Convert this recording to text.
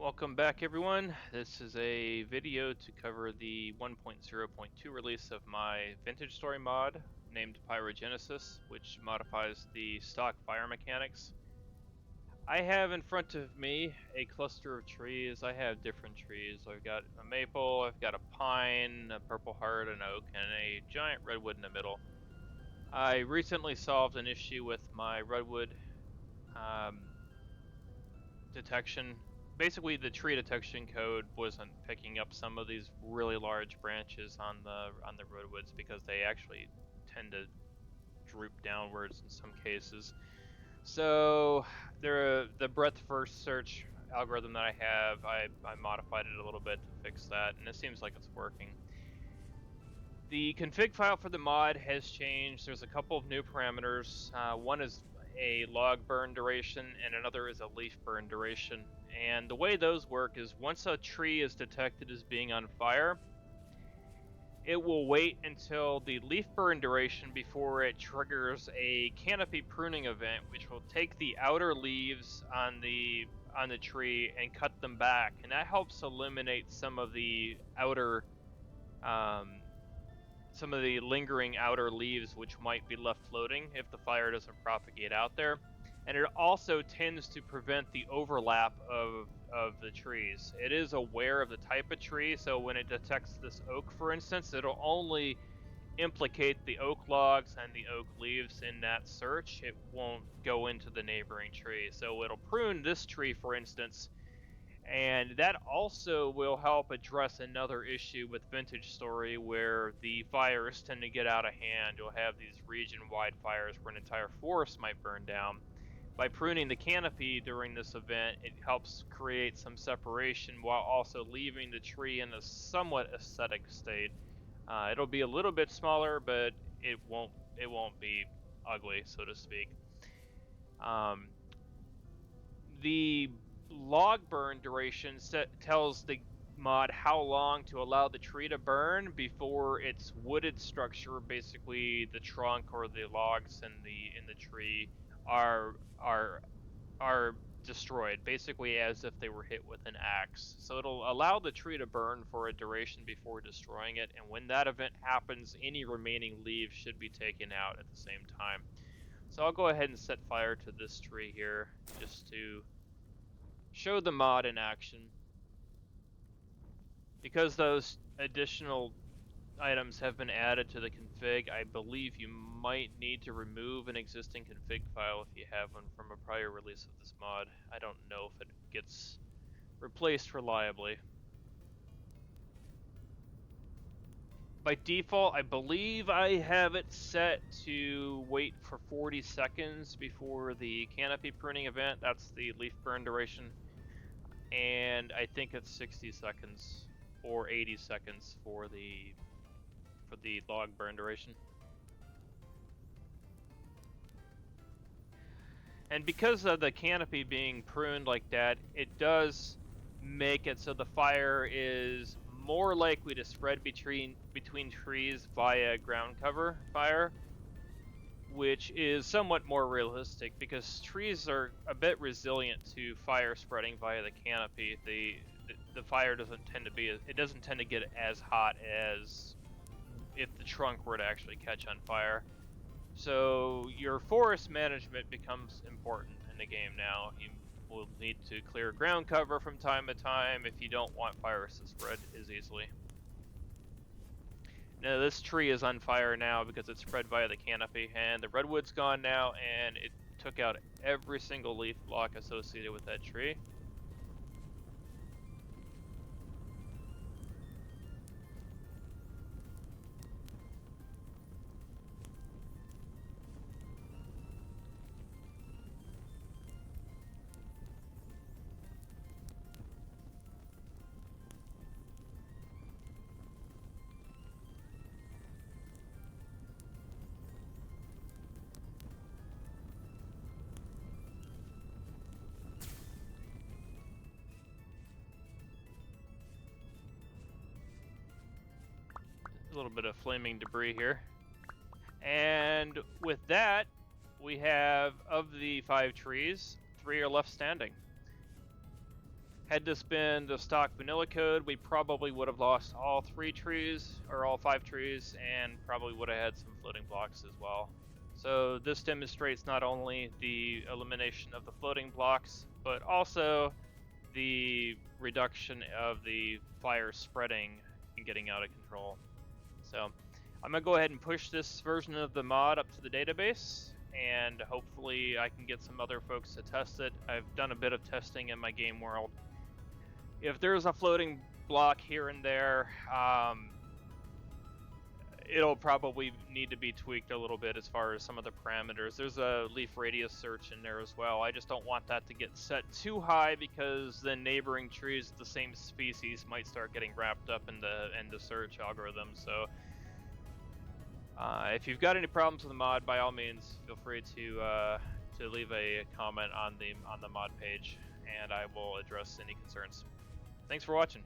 Welcome back everyone. This is a video to cover the 1.0.2 release of my Vintage Story mod named Pyrogenesis, which modifies the stock fire mechanics. I have in front of me a cluster of trees. I have different trees. I've got a maple, I've got a pine, a purple heart, an oak, and a giant redwood in the middle. I recently solved an issue with my redwood detection. Basically, the tree detection code wasn't picking up some of these really large branches on the redwoods because they actually tend to droop downwards in some cases. So the breadth first search algorithm that I have, I modified it a little bit to fix that, and it seems like it's working. The config file for the mod has changed. There's a couple of new parameters. One is a log burn duration and another is a leaf burn duration. And the way those work is once a tree is detected as being on fire, it will wait until the leaf burn duration before it triggers a canopy pruning event, which will take the outer leaves on the tree and cut them back, and that helps eliminate some of the outer some of the lingering outer leaves which might be left floating if the fire doesn't propagate out there. And it also tends to prevent the overlap of the trees. It is aware of the type of tree, so when it detects this oak, for instance, it'll only implicate the oak logs and the oak leaves in that search. It won't go into the neighboring tree. So it'll prune this tree, for instance, and that also will help address another issue with Vintage Story where the fires tend to get out of hand. You'll have these region-wide fires where an entire forest might burn down. By pruning the canopy during this event, it helps create some separation while also leaving the tree in a somewhat aesthetic state. It'll be a little bit smaller, but it won't be ugly, so to speak. The log burn duration tells the mod how long to allow the tree to burn before its wooded structure, basically the trunk or the logs in the tree, are destroyed, basically as if they were hit with an axe. So it'll allow the tree to burn for a duration before destroying it, and when that event happens, any remaining leaves should be taken out at the same time. So I'll go ahead and set fire to this tree here just to show the mod in action. Because those additional items have been added to the config, I believe you might need to remove an existing config file if you have one from a prior release of this mod. I don't know if it gets replaced reliably. By default, I believe I have it set to wait for 40 seconds before the canopy pruning event. That's the leaf burn duration. And I think it's 60 seconds or 80 seconds for the log burn duration. And because of the canopy being pruned like that, it does make it so the fire is more likely to spread between trees via ground cover fire, which is somewhat more realistic because trees are a bit resilient to fire spreading via the canopy. The fire doesn't tend to get as hot as if the trunk were to actually catch on fire. So your forest management becomes important in the game now. You will need to clear ground cover from time to time if you don't want fires to spread as easily. Now this tree is on fire now because it's spread via the canopy, and the redwood's gone now, and it took out every single leaf block associated with that tree. A little bit of flaming debris here. And with that, we have, of the 5 trees, 3 are left standing. Had this been the stock vanilla code, we probably would have lost all 3 trees, or all 5 trees, and probably would have had some floating blocks as well. So this demonstrates not only the elimination of the floating blocks, but also the reduction of the fire spreading and getting out of control. So I'm going to go ahead and push this version of the mod up to the database, and hopefully I can get some other folks to test it. I've done a bit of testing in my game world. If there's a floating block here and there, it'll probably need to be tweaked a little bit as far as some of the parameters. There's a leaf radius search in there as well. I just don't want that to get set too high, because then neighboring trees of the same species might start getting wrapped up in the search algorithm. So if you've got any problems with the mod, by all means, feel free to leave a comment on the mod page, and I will address any concerns. Thanks for watching.